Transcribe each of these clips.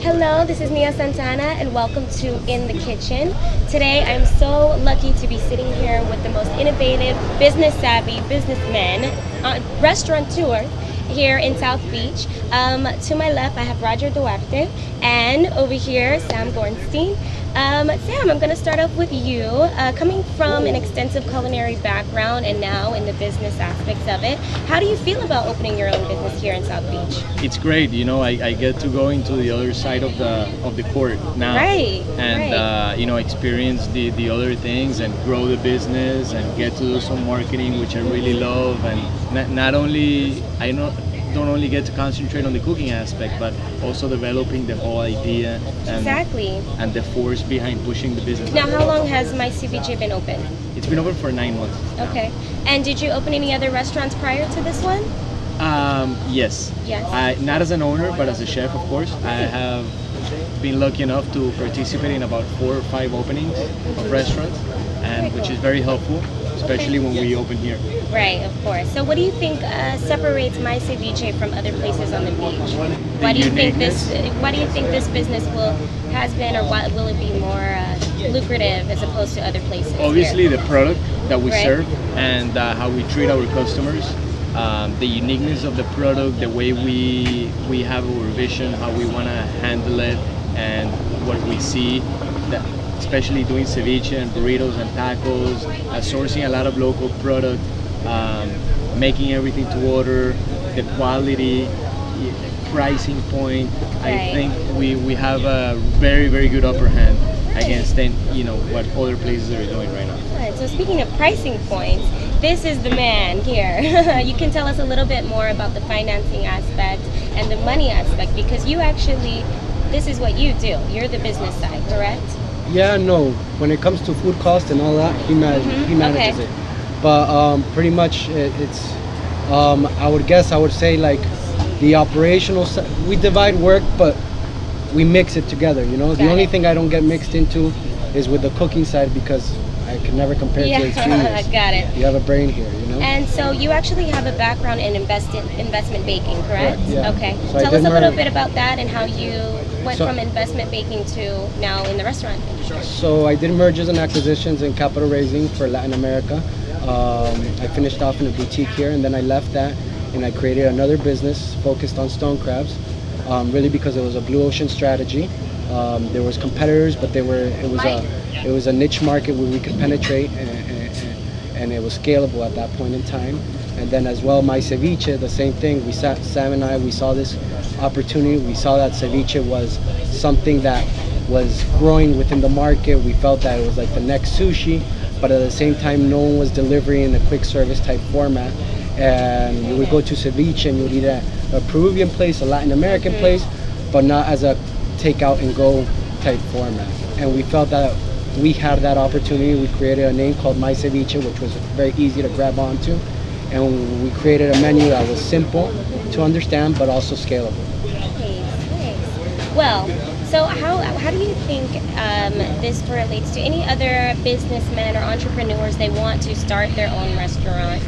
Hello, this is Nia Santana and welcome to In the Kitchen. Today I'm so lucky to be sitting here with the most innovative, business-savvy businessman, restaurateur here in South Beach. To my left I have Roger Duarte and over here Sam Gornstein. Sam, I'm going to start off with you. Coming from an extensive culinary background and now in the business aspects of it, how do you feel about opening your own business here in South Beach? It's great, I get to go into the other side of the court now, Right, and right. experience the other things and grow the business and get to do some marketing, which I really love. And not only don't only get to concentrate on the cooking aspect, but also developing the whole idea Exactly. and the force behind pushing the business. Now, how long has my Ceviche been open? It's been open for 9 months now. Okay. And did you open any other restaurants prior to this one? Yes. Yes. Not as an owner, but as a chef, of course. I have been lucky enough to participate in about 4 or 5 openings of restaurants, and which is very helpful, especially when we open here. Right, of course. So, what do you think separates my Ceviche from other places on the beach? Why do you think this? Why do you think this business has been, or why will it be more lucrative as opposed to other places? Obviously, here? the product that we Right. serve and how we treat our customers. The uniqueness of the product, the way we have our vision, how we want to handle it, and what we see, that especially doing ceviche and burritos and tacos, sourcing a lot of local product, making everything to order, the quality, pricing point. I Right. think we have a very, very good upper hand against what other places are doing right now. Right. So, speaking of pricing points, this is the man here. You can tell us a little bit more about the financing aspect and the money aspect, because this is what you do. You're the business side, correct? Yeah, no. When it comes to food cost and all that, he manages Okay. it. But pretty much it's I would say like the operational we divide work, but we mix it together. Got The only it. thing I don't get mixed into is with the cooking side, because I can never compare Yeah, to it's genius. got it. You have a brain here, And so you actually have a background in investment baking, correct? Correct, yeah. Okay. So I Tell did us a little my- bit about that and how you went So- from investment baking to now in the restaurant industry. So I did mergers and acquisitions and capital raising for Latin America. I finished off in a boutique here, and then I left that and I created another business focused on stone crabs, really because it was a blue ocean strategy. There was competitors, but it was a niche market where we could penetrate, and it was scalable at that point in time. And then as well, my ceviche, the same thing. Sam and I, we saw this opportunity. We saw that ceviche was something that was growing within the market. We felt that it was like the next sushi, but at the same time, no one was delivering in a quick service type format. And you would go to ceviche and you would eat at a Peruvian place, a Latin American place, but not as a takeout and go type format. And we felt that we had that opportunity. We created a name called My Ceviche, which was very easy to grab onto. And we created a menu that was simple to understand, but also scalable. Nice. Well, so how do you think this relates to any other businessmen or entrepreneurs they want to start their own restaurant?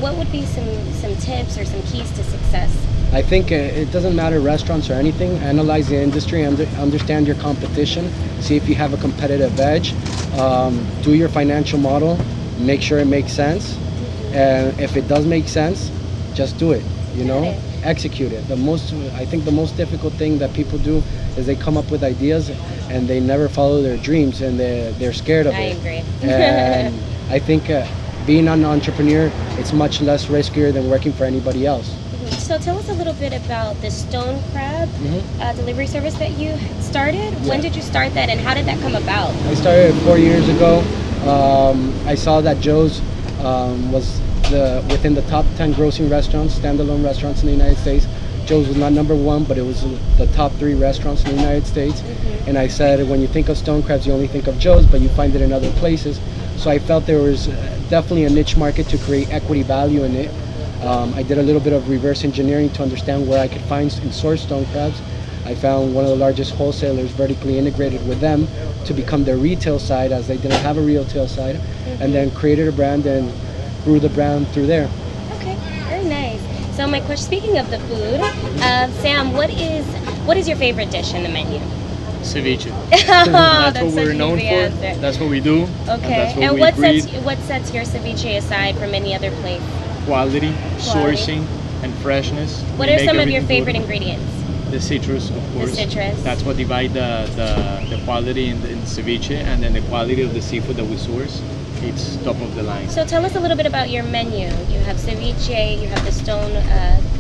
What would be some tips or some keys to success? I think it doesn't matter restaurants or anything. Analyze the industry, understand your competition, see if you have a competitive edge, do your financial model, make sure it makes sense, and if it does make sense, just do it. Execute it. I think the most difficult thing that people do is they come up with ideas and they never follow their dreams, and they're scared of I it. agree. And I think being an entrepreneur, it's much less riskier than working for anybody else. So tell us a little bit about the stone crab delivery service that you started. Yeah. When did you start that, and how did that come about? I started 4 years ago. I saw that Joe's was within the top 10 grossing restaurants, standalone restaurants in the United States. Joe's was not number 1, but it was the top 3 restaurants in the United States. And I said, when you think of stone crabs, you only think of Joe's, but you find it in other places. So I felt there was definitely a niche market to create equity value in it. I did a little bit of reverse engineering to understand where I could find and source stone crabs. I found one of the largest wholesalers, vertically integrated with them to become their retail side, as they didn't have a retail side, and then created a brand and grew the brand through there. Okay, very nice. So my question, speaking of the food, Sam, what is What is your favorite dish in the menu? Ceviche. Oh, That's that's what such we're an known easy for. answer. That's what we do. And Okay. that's what And we breed. what sets your ceviche aside from any other place? Quality, sourcing, and freshness. What We are make some of your everything favorite good. ingredients? The citrus, of course. citrus. That's what divide the quality in ceviche, and then the quality of the seafood that we source. It's top of the line. So tell us a little bit about your menu. You have ceviche, you have the stone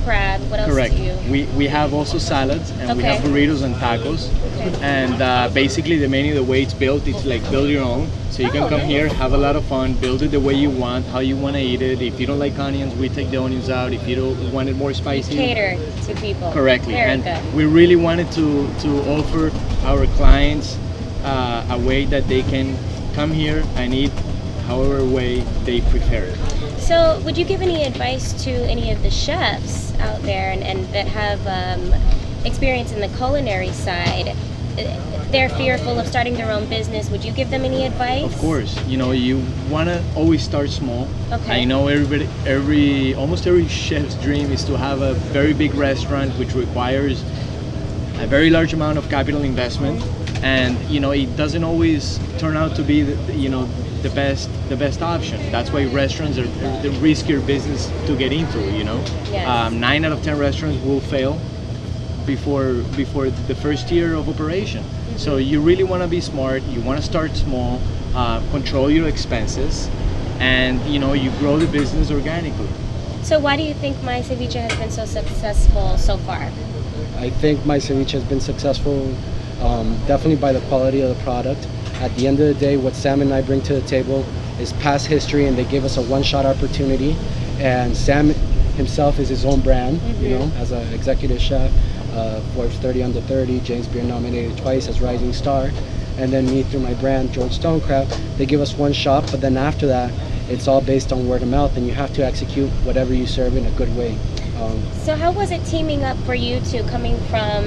crab. What else Correct. do you? We have also salads, and we Okay. have burritos and tacos. Okay. And basically, the menu, the way it's built, it's like build your own. So you can Oh, come nice. here, have a lot of fun, build it the way you want, how you want to eat it. If you don't like onions, we take the onions out. If you don't want it more You spicy, cater to people. correctly. Very And good. we really wanted to offer our clients a way that they can come here and eat however way they prefer it. So, would you give any advice to any of the chefs out there and that have experience in the culinary side? They're fearful of starting their own business. Would you give them any advice? Of course, you want to always start small. Okay. I know almost every chef's dream is to have a very big restaurant, which requires a very large amount of capital investment, and it doesn't always turn out to be the best option. That's why restaurants are the riskier business to get into. Yes. 9 out of 10 restaurants will fail before the first year of operation. So you really want to be smart. You want to start small, control your expenses, and you grow the business organically. So, why do you think My Ceviche has been so successful so far? I think my ceviche has been successful definitely by the quality of the product. At the end of the day, what Sam and I bring to the table is past history, and they give us a one-shot opportunity. And Sam himself is his own brand, as an executive chef, Forbes 30 Under 30, James Beard nominated twice as Rising Star. And then me through my brand, George Stonecraft, they give us one shot, but then after that, it's all based on word of mouth, and you have to execute whatever you serve in a good way. So how was it teaming up for you two, coming from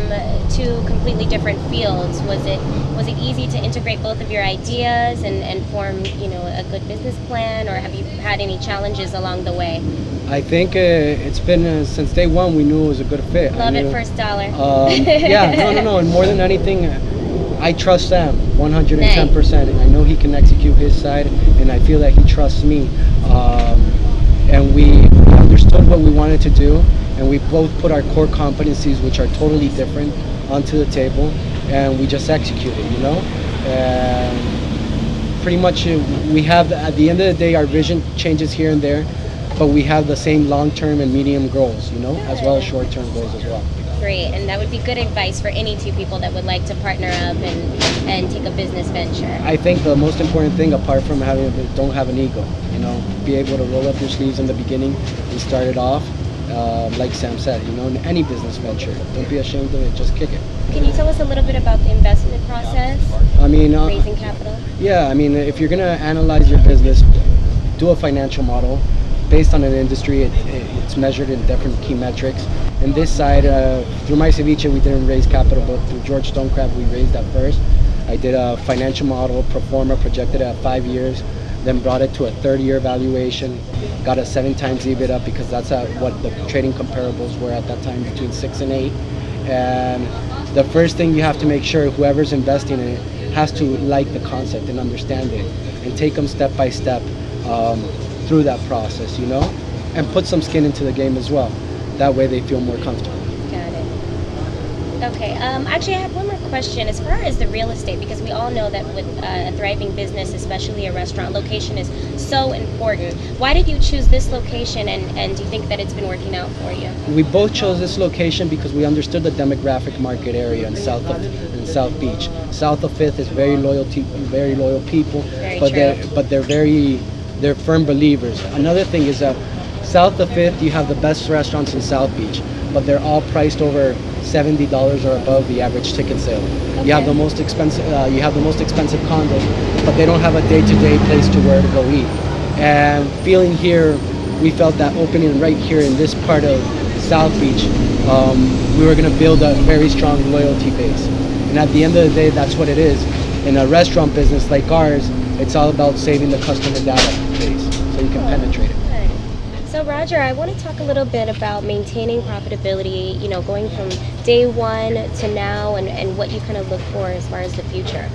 two completely different fields? Was it easy to integrate both of your ideas and form a good business plan, or have you had any challenges along the way? I think it's been since day one we knew it was a good fit. Love at first dollar. Yeah, no, and more than anything, I trust Sam 110%, and I know he can execute his side, and I feel that he trusts me. And we understood what we wanted to do, and we both put our core competencies, which are totally different, onto the table, and we just executed, And pretty much we have, at the end of the day, our vision changes here and there, but we have the same long-term and medium goals, as well as short-term goals as well. Great, and that would be good advice for any two people that would like to partner up and take a business venture. I think the most important thing, apart from don't have an ego, be able to roll up your sleeves in the beginning and start it off, like Sam said, in any business venture. Don't be ashamed of it, just kick it. Can you tell us a little bit about the investment process? I mean, Raising capital? Yeah, I mean, if you're gonna analyze your business, do a financial model. Based on an industry, it's measured in different key metrics. And this side, through My Ceviche, we didn't raise capital, but through George Stonecraft, we raised that first. I did a financial model, pro forma, projected at 5 years, then brought it to a 30-year valuation, got a 7 times EBITDA, because that's what the trading comparables were at that time, between 6 and 8. And the first thing you have to make sure whoever's investing in it has to like the concept and understand it, and take them step by step through that process, and put some skin into the game as well. That way they feel more comfortable. Got it. Okay, actually I have one more question as far as the real estate, because we all know that with a thriving business, especially a restaurant, location is so important. Why did you choose this location, and do you think that it's been working out for you? We both chose this location because we understood the demographic market area in South Beach. South of 5th is very loyal people, but they're firm believers. Another thing is that South of 5th, you have the best restaurants in South Beach, but they're all priced over $70 or above the average ticket sale. Okay. You have the most expensive condos, but they don't have a day-to-day place to where to go eat. And feeling here, we felt that opening right here in this part of South Beach, we were going to build a very strong loyalty base. And at the end of the day, that's what it is. In a restaurant business like ours, it's all about saving the customer database so you can penetrate it. So Roger, I want to talk a little bit about maintaining profitability, you know, going from day one to now, and what you kind of look for as far as the future.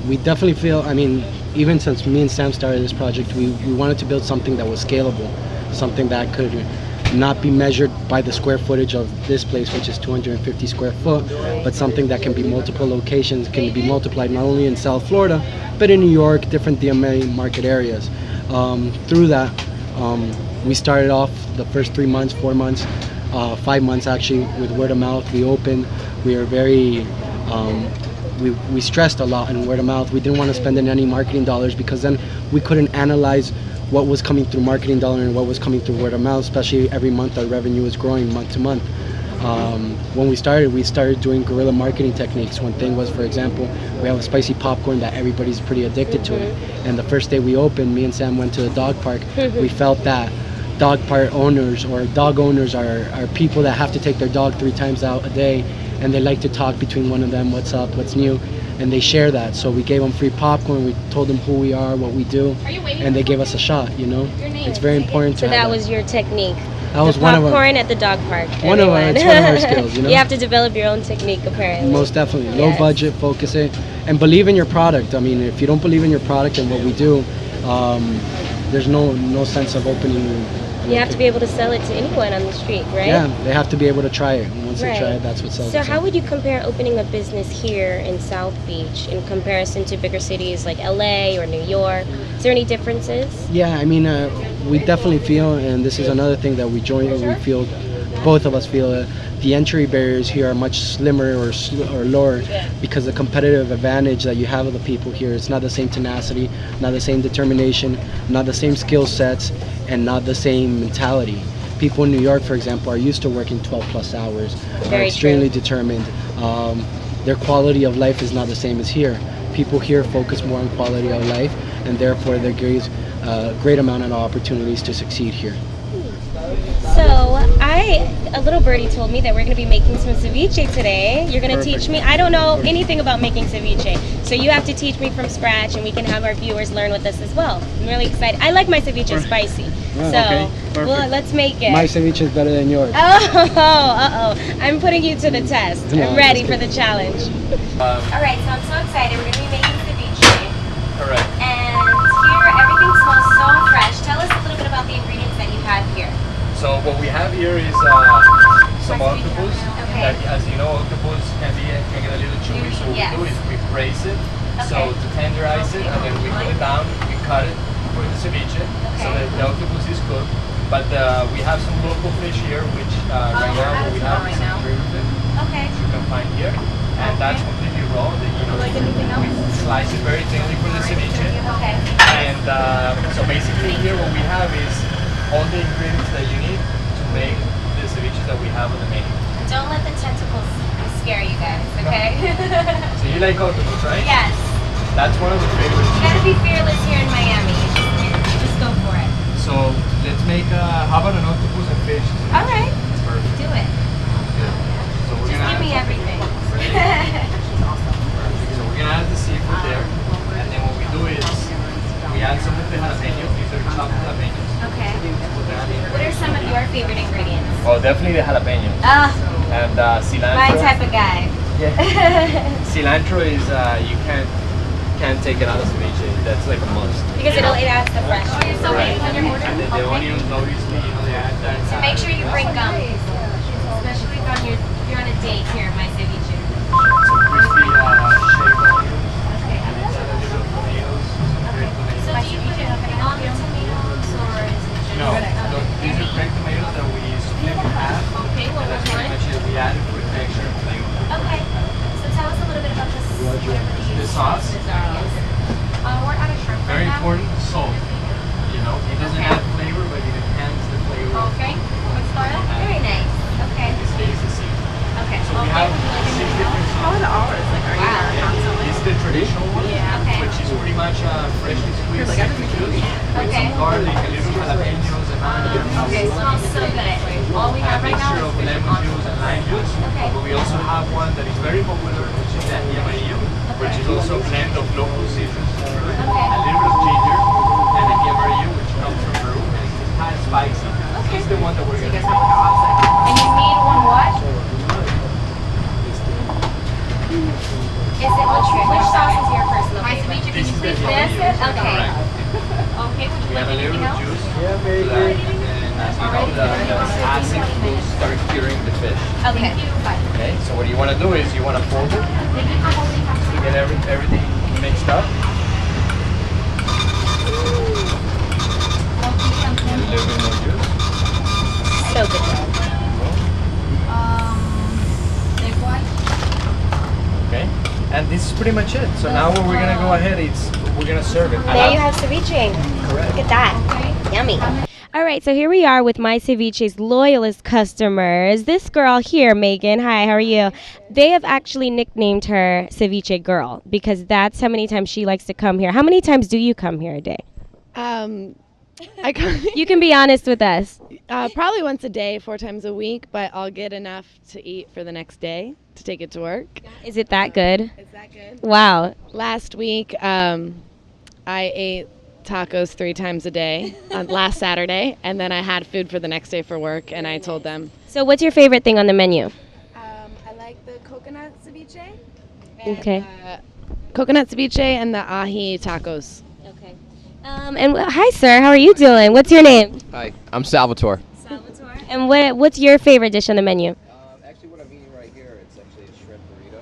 We definitely feel, I mean, even since me and Sam started this project, we wanted to build something that was scalable, something that could not be measured by the square footage of this place, which is 250 square foot, but something that can be multiple locations, can be multiplied not only in South Florida, but in New York, different DMA market areas. Through that, we started off the first 3 months, 4 months, 5 months actually, with word of mouth. We opened, we were very, we stressed a lot in word of mouth. We didn't want to spend any marketing dollars because then we couldn't analyze what was coming through marketing dollar and what was coming through word of mouth, especially every month our revenue was growing month to month. When we started doing guerrilla marketing techniques. One thing was, for example, we have a spicy popcorn that everybody's pretty addicted to it. And the first day we opened, me and Sam went to the dog park. We felt that dog park owners or dog owners are people that have to take their dog 3 times out a day, and they like to talk between one of them, what's up, what's new, and they share that. So we gave them free popcorn, we told them who we are, what we do, and they gave us a shot, you know? It's very important to So that was your technique. That was the one of our, popcorn at the dog park. it's one of our skills, you know? You have to develop your own technique, apparently. Most definitely. Yes. Low budget, focus it, and believe in your product. I mean, if you don't believe in your product and what we do, there's no sense of opening. You have to be able to sell it to anyone on the street, right? Yeah, they have to be able to try it. And once they try Right. it, that's what sells. So it. how would you compare opening a business here in South Beach in comparison to bigger cities like LA or New York? Is there any differences? Yeah, I mean, we definitely feel, and this is another thing that we feel, both of us feel, the entry barriers here are much slimmer or lower because the competitive advantage that you have of the people here, it's not the same tenacity, not the same determination, not the same skill sets, and not the same mentality. People in New York, for example, are used to working 12 plus hours, are Very extremely determined. Their quality of life is not the same as here. People here focus more on quality of life, and therefore there gives a great amount of opportunities to succeed here. So a little birdie told me that we're going to be making some ceviche today. You're going to teach me. I don't know anything about making ceviche, so you have to teach me from scratch, and we can have our viewers learn with us as well. I'm really excited. I like my ceviche spicy, so Okay, well, let's make it. My ceviche is better than yours. Oh, I'm putting you to the test. No, I'm ready that's for the challenge. Um, All right, so I'm so excited. We're going to be making ceviche, correct. and here everything smells so fresh. Tell us a little bit about the ingredients that you have here. So what we have here is some octopus. Okay. That, as you know, octopus can get a little chewy. So what Yes. we do is we braise it, so Okay. to tenderize it, and then we put it down. We cut it for the ceviche, so Okay. that the octopus is cooked. But we have some local fish here, which right now what we have is some river Okay. you can find here, and that's completely raw. Like anything else? We slice it very thinly for the ceviche. Okay. And so basically here what we have is all the ingredients that you need to make the ceviches that we have on the menu. Don't let the tentacles scare you guys, okay? So you like octopus, right? Yes. That's one of the favorites. You gotta be fearless here in Miami. Just go for it. So let's make how about an octopus and fish? All right. Perfect. Do it. So we're Just gonna give me add everything. So we're gonna add the seafood there, and then what we do is we add some of the jalapenos, these are chopped jalapenos. Okay. Put that in. What are some of your favorite ingredients? Oh, definitely the jalapenos. Ah, And cilantro. my type of guy. Yeah. Cilantro is you can't take it out of ceviche. That's like a must. Because it adds the freshness. So Right. on your order? And then the onions, obviously, they add that. So make sure you bring gum. Especially if you're on a date here at my ceviche. Some crispy shaved onions. Okay. And then add a little tomatoes, some grated tomatoes. So do you put it on the tomatoes or is it just... No, these are grated tomatoes that we split in half. Okay, well, And that's we're pretty fine. much it. We added for texture and flavor. Okay. So tell us a little bit about this. The sauce. We're out of shrimp Very right now. important, salt. You know, it doesn't Okay. add flavor, but it enhances the flavor. Okay. Very nice. Okay. In this case, the seafood. Okay. So we have 6 different sauces. Wow. spicy. Okay. It's the one that we're gonna. And you need one what? Is it which sauce is your personal favorite? This is the This is okay. Correct. Okay, would you We like have a anything little else? juice. Yeah, very good. And as you know, the acid will start curing the fish. Okay. Okay, so what you want to do is you want to fold it to get everything mixed up. And a little bit more juice. So good. Okay, and this is pretty much it. So now what we're gonna go ahead is we're gonna serve it. There you have ceviche. Correct. Look at that. Yummy. All right, so here we are with my Ceviche's loyalist customers. This girl here, Megan, hi, how are you? They have actually nicknamed her Ceviche Girl because that's how many times she likes to come here. How many times do you come here a day? I come You can be honest with us. probably once a day, 4 times a week, but I'll get enough to eat for the next day to take it to work. Is it that good? Is that good? Wow. Last week, I ate tacos 3 times a day on last Saturday, and then I had food for the next day for work, and I told them. So what's your favorite thing on the menu? I like the coconut ceviche. Okay. Coconut ceviche and the ahi tacos. Okay. Hi, sir. How are you doing? What's your name? Hi, I'm Salvatore. Salvatore. And what's your favorite dish on the menu? Actually, what I'm eating right here, it's actually a shrimp burrito.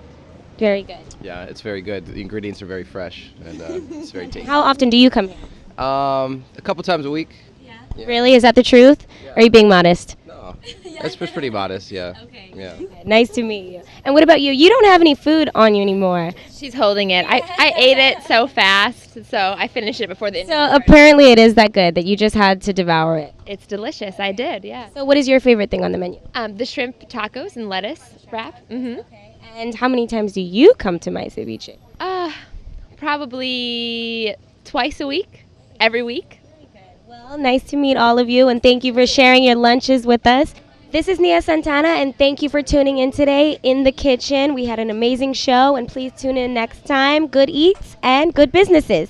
Very good. Yeah, it's very good. The ingredients are very fresh, and it's very tasty. How often do you come here? A couple times a week. Yeah. Really? Is that the truth? Or are you being modest? No, that's pretty modest. Yeah. Okay. Yeah. Nice to meet you. And what about you? You don't have any food on you anymore. She's holding it. I ate it so fast, so I finished it before the So apparently it is that good that you just had to devour it. It's delicious. I did, yeah. So what is your favorite thing on the menu? The shrimp tacos and lettuce wrap. And how many times do you come to my ceviche? Probably twice a week, every week. Well, nice to meet all of you, and thank you for sharing your lunches with us. This is Nia Santana, and thank you for tuning in today in the kitchen. We had an amazing show, and please tune in next time. Good eats and good businesses.